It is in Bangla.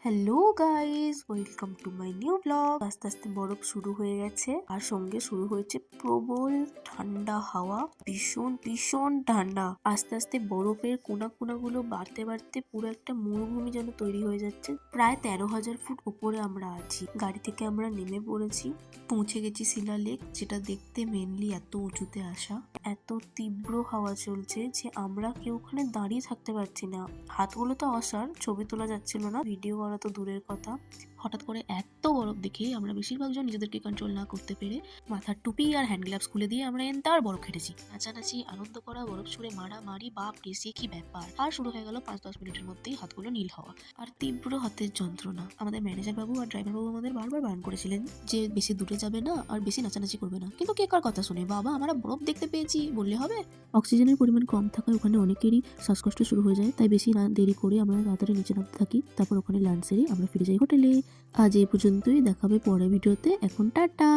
Hello guys, welcome to my new blog. আস্তে আস্তে বরফ শুরু হয়ে গেছে আর সঙ্গে শুরু হয়েছে প্রবল ঠান্ডা হাওয়া। ভীষণ ভীষণ ঠান্ডা। আস্তে আস্তে বরফের কোনাগুলো বাড়তে বাড়তে পুরো একটা মরুভূমি যেন তৈরি হয়ে যাচ্ছে। প্রায় 13,000 ফুট উপরে আমরা আছি। গাড়ি থেকে আমরা নেমে পড়েছি, পৌঁছে গেছি শিলালেক, যেটা দেখতে মেনলি এত উঁচুতে আসা। এত তীব্র হাওয়া চলছে যে আমরা কেউ ওখানে দাঁড়িয়ে থাকতে পারছি না। হাতগুলো তো অসার, ছবি তোলা যাচ্ছিল না, ভিডিও করা তো দূরের কথা। হঠাৎ করে এত বরফ দেখে আমরা বেশিরভাগ জন নিজেদেরকে কন্ট্রোল না করতে পেরে মাথার টুপি আর হ্যান্ড গ্লাভস খুলে দিয়ে আমরা এন্তার বরফ খেটেছি। নাচানাচি, আনন্দ করা, বরফ ছুঁড়ে মারামারি, বাপ রে সে কি ব্যাপার। আর শুরু হয়ে গেল 5-10 মিনিটের মধ্যেই হাতগুলো নীল হওয়া আর তীব্র হাতের যন্ত্রণা। আমাদের ম্যানেজার বাবু আর ড্রাইভার বাবু আমাদের বারবার বারণ করেছিলেন যে বেশি দূরে যাবে না আর বেশি নাচানাচি করবে না, কিন্তু কে কার কথা শুনে। বাবা, আমরা বরফ দেখতে পেয়েছি বললে হবে? অক্সিজেনের পরিমাণ কম থাকায় ওখানে অনেকেরই শ্বাসকষ্ট শুরু হয়ে যায়, তাই বেশি না দেরি করে আমরা তাড়াতাড়ি নিচে নামতে থাকি। তারপর ওখানে লাঞ্চ সেরে আমরা ফিরে যাই হোটেলে। আজ এই পর্যন্তই, দেখাবে পরের ভিডিওতে। এখন টাটা।